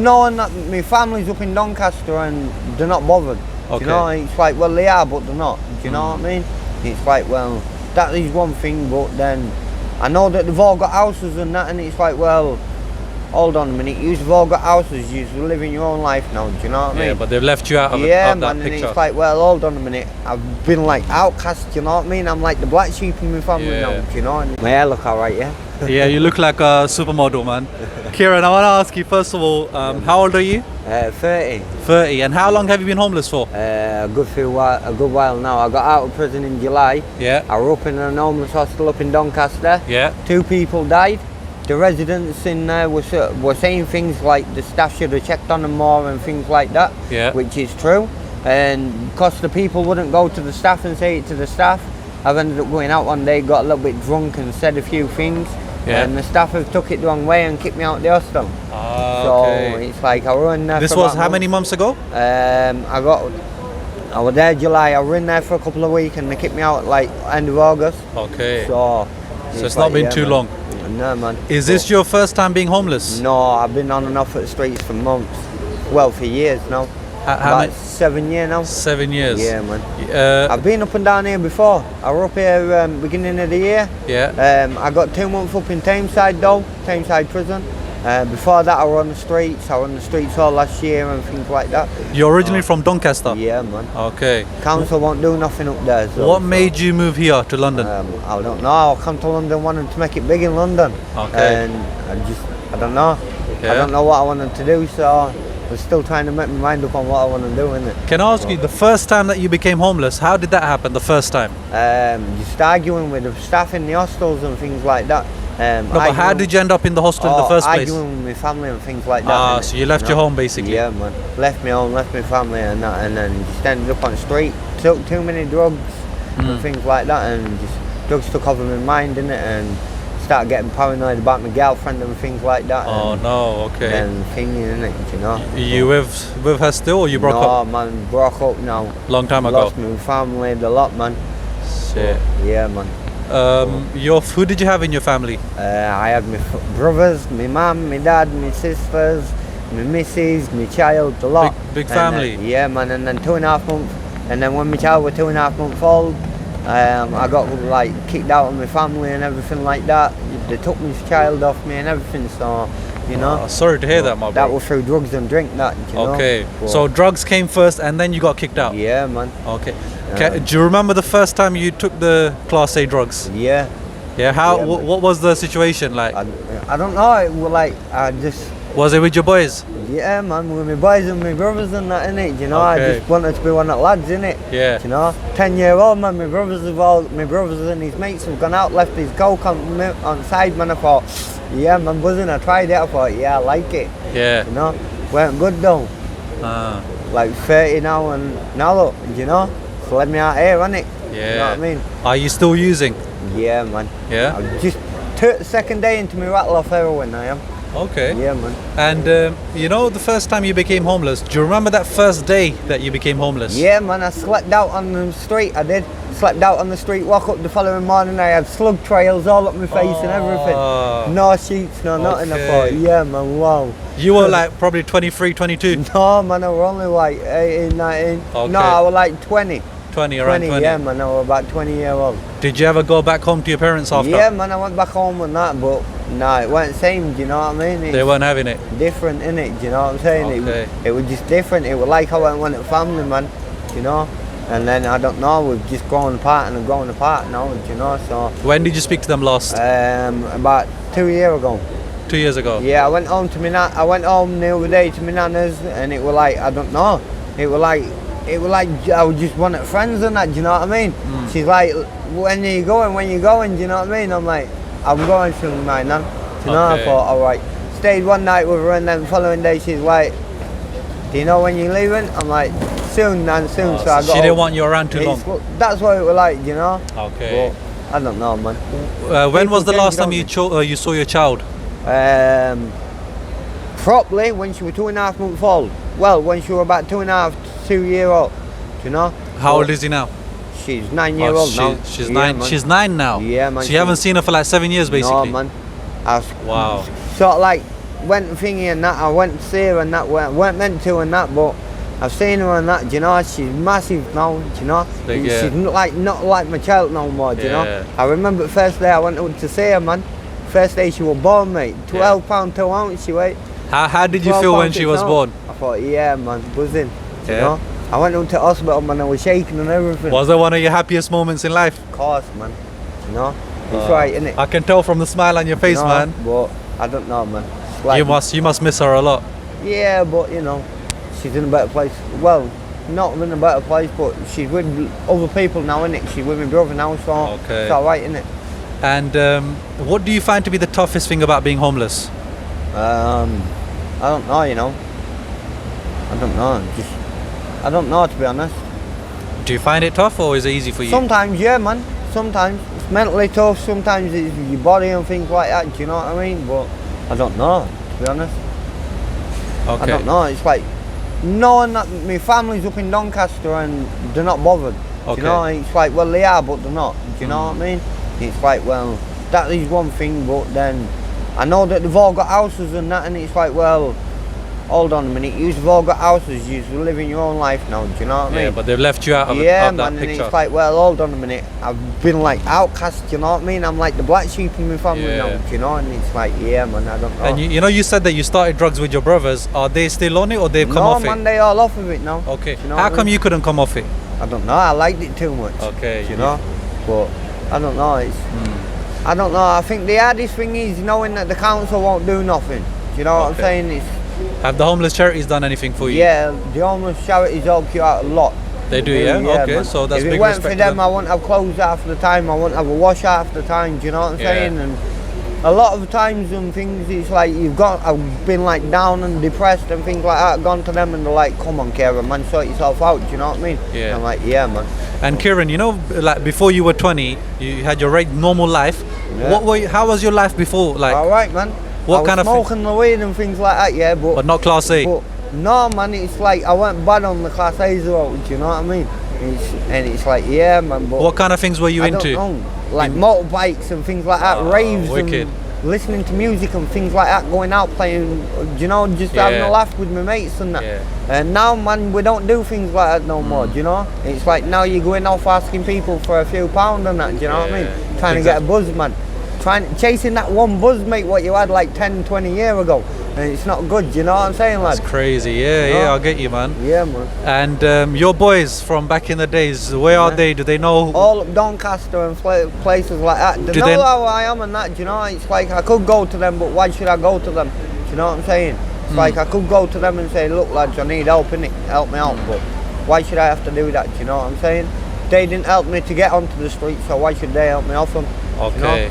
No, not, my family's up in Doncaster and they're not bothered. Okay. Do you know, it's like, well, they are, but they're not. Do you know what I mean? It's like, well, that is one thing, but then I know that they've all got houses and that, and it's like, well, hold on a minute, you've all got houses, you're living your own life now, do you know what I mean? Yeah, but they've left you out of, yeah, of that man, picture. and it's like, well, hold on a minute, I've been like outcast, do you know what I mean? I'm like the black sheep in my family now, do you know? And my hair look alright, yeah? Yeah, you look like a supermodel, man. Kieran, I want to ask you, first of all, how old are you? 30. 30. And how long have you been homeless for? A good while now. I got out of prison in July. Yeah. I was up in an homeless hostel up in Doncaster. Yeah. 2 people died. The residents in there were saying things like the staff should have checked on them more and things like that. Yeah. Which is true. And because the people wouldn't go to the staff and say it to the staff, I've ended up going out one day, got a little bit drunk and said a few things. Yeah. And the staff have took it the wrong way and kicked me out of the hostel. So it's like I was in there. This was how many months ago? I was there July. I was in there for a couple of weeks and they kicked me out like end of August. Okay. So it's not been too long. No, man. Is this your first time being homeless? No, I've been on and off at the streets for months. Well, for years now. How About many? 7 years now. 7 years. Yeah, man. Uh, I've been up and down here before. I was up here beginning of the year. yeah. I got 2 months up in Tameside though, Tameside prison. Before that I was on the streets. I was on the streets all last year and things like that. You're originally from Doncaster? Yeah, man. Okay. Council won't do nothing up there. So, What made you move here to London? I don't know. I come to London wanting to make it big in London. Okay. And I don't know. Yeah. I don't know what I wanted to do, so I'm still trying to make my mind up on what I want to do, innit? Can I ask you, the first time that you became homeless, how did that happen the first time? Just arguing with the staff in the hostels and things like that. No, but how did you end up in the hostel in the first place? Arguing with my family and things like that. Ah, innit? so you left your home basically? Yeah, man. Left my home, left my family and that, and then just ended up on the street. Took too many drugs and things like that, and just drugs took over my mind, innit? And started getting paranoid about my girlfriend and things like that. Oh no, okay. And thinking, innit, you know. You with her still, or you broke up? No, man, broke up now. Long time ago. Lost my family, the lot, man. Shit. Yeah, man. Who did you have in your family? I had my brothers, my mum, my dad, my sisters, my missus, my child, the lot. Big family. Yeah, man, and then 2.5 months, and then when my child was 2.5 months old, I got like kicked out of my family and everything like that. They took my child off me and everything, so you know. Sorry to hear that, my bro. That was through drugs and drink, that, you know. Okay, But, so drugs came first and then you got kicked out? yeah, man. Okay. Do you remember the first time you took the Class A drugs? Yeah. Yeah, how? Yeah, what was the situation like? I don't know, it was like, Was it with your boys? yeah, man, with my boys and my brothers and that, innit, you know, Okay. I just wanted to be one of the lads, innit, Yeah. you know, 10-year-old man, my brothers and his mates have gone out, left his coke on side, man, I thought, yeah, man, buzzing, I tried it, I thought, yeah, I like it, Yeah. you know, weren't good though, like 30 now, and now look, you know, it's led me out here, innit, Yeah. you know what I mean, Are you still using? yeah, man, Yeah. I just took the second day into my rattle off heroin, I am, Okay. yeah, man. And you know, the first time you became homeless, do you remember that first day that you became homeless? Yeah, man, I slept out on the street, I did. Slept out on the street, woke up the following morning, I had slug trails all up my face and everything. No sheets, no nothing. I thought, yeah, man, wow. You were like probably 23, 22? No, man, I was only like 18, 19. Okay. No, I was like 20. 20, around 20? Yeah, man, I was about 20-year-old. Did you ever go back home to your parents after? Yeah, man, I went back home and that, but no, it weren't the same, do you know what I mean? They weren't having it? Different, innit, do you know what I'm saying? Okay. It was just different, it was like I went to family, man, you know? And then, I don't know, we've just grown apart and grown apart now, do you know, so... When did you speak to them last? About 2 years ago. 2 years ago? Yeah, I went home I went home the other day to my nana's, and it was like, I don't know, it was like I was just one of friends and that, do you know what I mean? She's like, when are you going, do you know what I mean? I'm like, I'm going to my nan, do you know, I thought, alright. Stayed one night with her and then the following day she's like, do you know when you're leaving? I'm like, soon, nan, soon. So I got she didn't want you around too long? That's what it was like, you know? Okay. But I don't know, man. When was the People last time change, you saw your child? Properly when she was 2.5 months old. Well, when she was about 2 years old, do you know? How old is he now? She's 9 years old now. She's Yeah, nine. man. She's 9 now. Yeah, man. So you haven't seen her for like 7 years, basically. No, man. Wow. Sort of like went thingy and that. I went to see her and that. Weren't meant to and that, but I've seen her and that. Do you know, she's massive now. Do you know, Like, yeah. she's not like my child no more. Do you Yeah. know? I remember the first day I went out to see her, man. First day she was born, mate. 12 pound 2 ounce she weighed. How did you feel when she was born? I thought, yeah, man, buzzing. You Yeah. know? I went out to hospital, man. I was shaking and everything. Was it one of your happiest moments in life? Of course, man. You know, it's right, innit? I can tell from the smile on your face, You know, man. But I don't know, man. It's like, You must miss her a lot. Yeah, but you know, she's in a better place. Well, not in a better place, but she's with other people now, innit? She's with my brother now, so Okay. it's alright, innit? And what do you find to be the toughest thing about being homeless? I don't know, you know. I don't know. I don't know, to be honest. Do you find it tough or is it easy for you? Sometimes, yeah, man. Sometimes it's mentally tough. Sometimes it's your body and things like that. Do you know what I mean? But I don't know, to be honest. Okay. I don't know. It's like knowing that my family's up in Doncaster and they're not bothered. Okay. Do you know? It's like, well, they are, but they're not. Do you know what I mean? It's like, well, that is one thing, but then I know that they've all got houses and that, and it's like, well, hold on a minute, you've all got houses, you're living your own life now, do you know what I mean? Yeah, but they've left you out of, yeah, of that man, and picture. it's like, well, hold on a minute, I've been like outcast, do you know what I mean? I'm like the black sheep in my family Yeah. now, do you know? And it's like, yeah, man, I don't know. And you know, you said that you started drugs with your brothers. Are they still on it or they've come no, off man, it? they all off of it now. Okay. Do you know How what I come mean? you couldn't come off it? I don't know, I liked it too much. Okay. Do you know? But I don't know, it's, I don't know, I think the hardest thing is knowing that the council won't do nothing. Do you know what I'm Okay. saying? It's, Have the homeless charities done anything for you? yeah, the homeless charities help you out a lot. They do, yeah? Okay, man. so that's if big it weren't respect for to them, them. I wouldn't have clothes half the time, I wouldn't have a wash half the time, do you know what I'm Yeah. saying? And a lot of times and things, it's like I've been like down and depressed and things like that, gone to them and they're like, come on Kieran, man, sort yourself out, do you know what I mean? Yeah. And I'm like, yeah, man. And Kieran, you know, like before you were 20, you had your normal life. Yeah. How was your life before? Like, Alright, man. What I was kind of smoking the weed and things like that, yeah, but not class A? But no, man, it's like I weren't bad on the class A's road, do you know what I mean? It's like, yeah, man, but What kind of things were you I into? don't know, like motorbikes and things like that, raves wicked. and listening to music and things like that, going out playing, you know, just having Yeah. a laugh with my mates and that. Yeah. And now, man, we don't do things like that no more, do you know? It's like now you're going off asking people for a few pounds and that, do you know what I mean? Yeah, Trying to get a buzz, man. Chasing that one buzz, mate, what you had like 10, 20 years ago. And it's not good, do you know what I'm saying, lad? That's crazy. Yeah, You know? yeah, I'll get you, man. Yeah, man. And your boys from back in the days, where are they? Do they know? All up Doncaster and places like that. They Do know they- how I am and that, do you know? It's like I could go to them, but why should I go to them? Do you know what I'm saying? It's like I could go to them and say, look lads, I need help, innit? Help me out, but why should I have to do that? Do you know what I'm saying? They didn't help me to get onto the street, so why should they help me off them? Okay.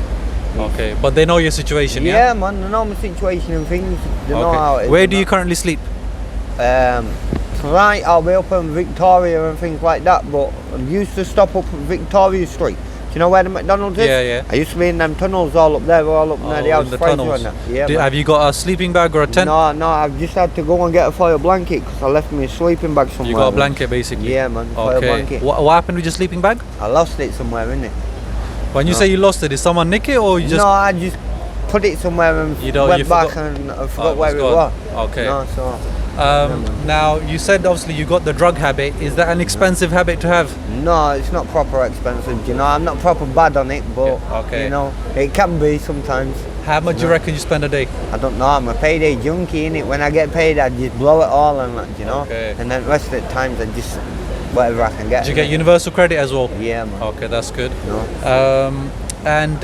Okay. But they know your situation, yeah? Yeah, man, they know my situation and things. They know Okay. how it is. Where and do you that. currently sleep? Tonight I'll be up in Victoria and things like that, but I used to stop up at Victoria Street. Do you know where the McDonald's is? Yeah, yeah. I used to be in them tunnels all up there, all up near the in house the Fraser tunnels. and that. Yeah, man. Have you got a sleeping bag or a tent? No, I've just had to go and get a foil blanket because I left my sleeping bag somewhere. You got a man. blanket basically? Yeah, man, foil Okay. blanket. What happened with your sleeping bag? I lost it somewhere, innit? When you say you lost it, did someone nick it or you just... No, I just put it somewhere and You went back forgot? and I Oh, forgot where it gone. was. Okay. No, so, Now, you said obviously you got the drug habit. Is that an expensive habit to have? no, it's not proper expensive, you know. I'm not proper bad on it, but, Yeah, okay. you know, it can be sometimes. How much do you reckon you spend a day? I don't know, I'm a payday junkie, innit? When I get paid, I just blow it all and that, you know? Okay. And then the rest of the times, I just, whatever I can get. Did you get innit? universal credit as well? Yeah, man. Okay, that's good. No. And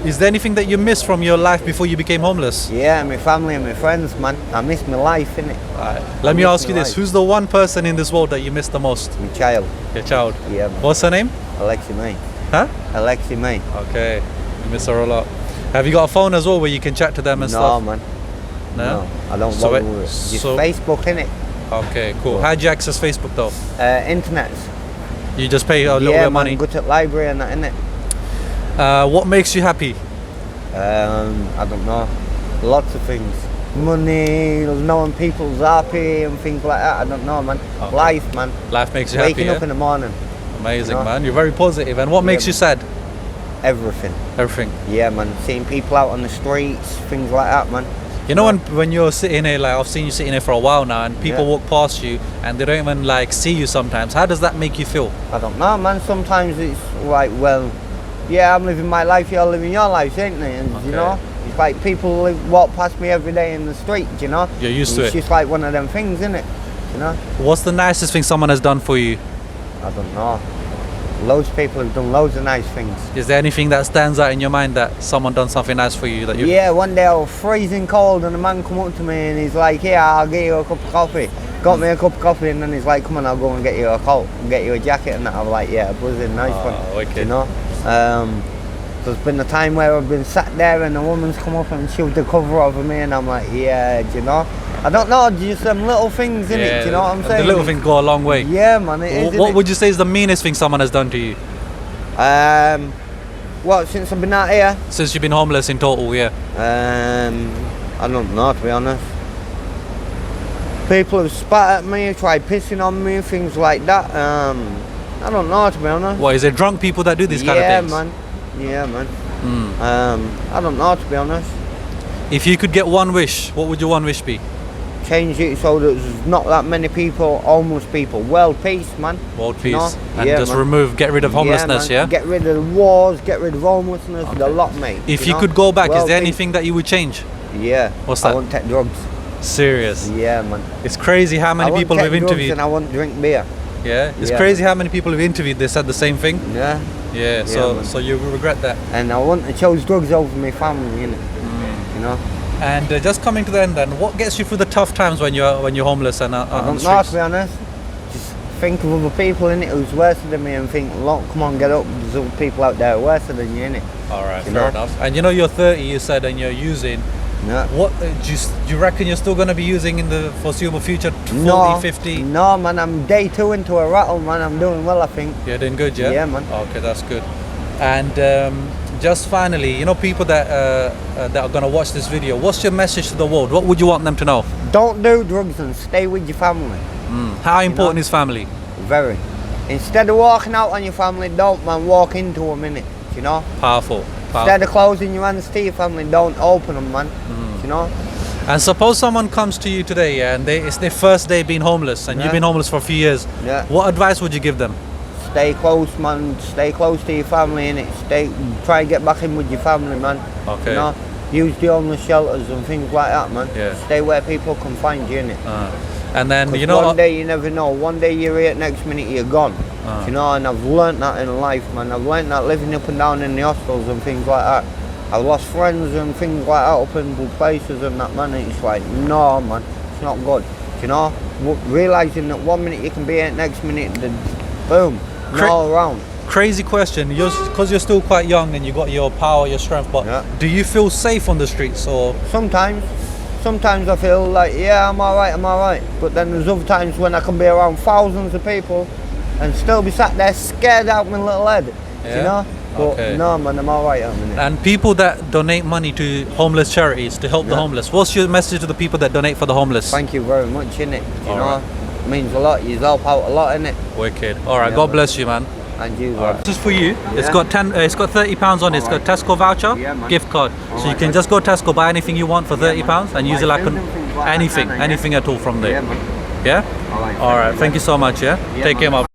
is there anything that you missed from your life before you became homeless? Yeah, my family and my friends, man. I miss my life, innit? Let me miss ask you my this. life. Who's the one person in this world that you miss the most? My child. Your child. Yeah, man. What's her name? Alexi May. Huh? Alexi May. Okay. You miss her a lot. Have you got a phone as well where you can chat to them and No, stuff? man. No? I don't So bother it- with it. Just so- Facebook, innit? Okay, cool. How do you access Facebook though? Internet. You just pay a little Yeah, bit of man. money. Go to the library and that, innit? What makes you happy? I don't know. Lots of things. Money, knowing people's happy and things like that. I don't know, man. Okay. Life, man. Life makes you Waking happy, up yeah? in the morning. Amazing, No. man. You're very positive. And what makes you sad? Everything. Everything. Yeah, man. Seeing people out on the streets, things like that, man. You know when you're sitting here, like I've seen you sitting here for a while now, and people Yeah. walk past you and they don't even like see you sometimes. How does that make you feel? I don't know, man. Sometimes it's like, well, yeah, I'm living my life, you're living your life, ain't they? And you Okay. know, it's like people walk past me every day in the street, you know? You're used to It's it. just like one of them things, isn't it? You know? What's the nicest thing someone has done for you? I don't know. Loads of people have done loads of nice things. Is there anything that stands out in your mind that someone done something nice for you that you? Yeah, one day I was freezing cold and a man come up to me and he's like, "Here, I'll get you a cup of coffee." Got me a cup of coffee and then he's like, "Come on, I'll go and get you a coat and get you a jacket," and that. I'm like, "Yeah, buzzing, nice one." wicked. You know? There's been a time where I've been sat there and a woman's come up and shoved the cover over me and I'm like, yeah, do you know? I don't know, just some little things in it, do you know what I'm saying? The little things go a long way. Yeah, man, it is. What would you say is the meanest thing someone has done to you What, since I've been out here? since you've been homeless in total? Yeah. I don't know, to be honest. People have spat at me, tried pissing on me, things like that. I don't know, to be honest. What is it? Drunk people that do these kind of things? Yeah, man. I don't know, to be honest. If you could get one wish, what would your one wish be? Change it so that there's not that many people, homeless people. World peace, man. World You peace. know? And Yeah, just man. get rid of homelessness, yeah? Man. Get rid of the wars, get rid of homelessness, the lot, mate. If you know? could go back, is World there peace. anything that you would change? Yeah. What's I that? won't take drugs. Serious. Yeah, man. It's crazy how I many won't people take we've drugs interviewed. and I won't drink beer. Yeah? It's Yeah, crazy how many people we've interviewed, they said the same thing. Yeah. Yeah, man. so you regret that. And I wouldn't have chose drugs over my family, innit? You know? And just coming to the end then, what gets you through the tough times when you're homeless and I on the don't know, streets? to be honest. Just think of other people in it who's worse than me and think, look, come on, get up. There's other people out there worse than you, innit? Alright, You fair know? enough. And you know you're 30, you said, and you're using. Yeah. What do you reckon you're still going to be using in the foreseeable future? 40, No, 50? no, man, I'm day 2 into a rattle, man. I'm doing well, I think. You're doing good, yeah? Yeah, man. Okay, that's good. And just finally, you know, people that are going to watch this video, what's your message to the world? What would you want them to know? Don't do drugs and stay with your family. How important is family? Very. Instead of walking out on your family, don't, man, walk into them, innit? You know? Powerful. Instead of closing your hands to your family, don't open them, man. You know? And suppose someone comes to you today, yeah, and it's their first day being homeless, and you've Yeah. been homeless for a few years. Yeah. What advice would you give them? Stay close, man. Stay close to your family, innit? Try and get back in with your family, man. Okay. You know? Use the homeless shelters and things like that, man. Yeah. Stay where people can find you, innit? And then, 'Cause you know, one day you never know. One day you're here, next minute you're gone. You know, and I've learnt that in life, man. I've learnt that living up and down in the hostels and things like that. I've lost friends and things like that up in good places and that, man. It's like, no, man, it's not good. You know, realising that one minute you can be here, next minute, boom, all around. crazy question. Because you're still quite young and you got your power, your strength, but Yeah. do you feel safe on the streets or? Sometimes I feel like, yeah, I'm alright. But then there's other times when I can be around thousands of people and still be sat there scared out my little head. Yeah? You know? But Okay. no, man, I'm alright at the minute. And people that donate money to homeless charities to help the Yeah. homeless, what's your message to the people that donate for the homeless? Thank you very much, innit? You know? Alright. It means a lot. You help out a lot, innit? Wicked. All right, Yeah, God man. bless you, man. And you, This is for you. It's Yeah. got it's got £30 on it. It's got Tesco voucher, Yeah, man. gift card. So you Alright, can man. just go Tesco, buy anything you want for £30 and use it like Like things like that, anything yeah. at all from there. Yeah, man. Yeah. Alright, All right. Thank you so much. Yeah. Yeah, Take care, man. my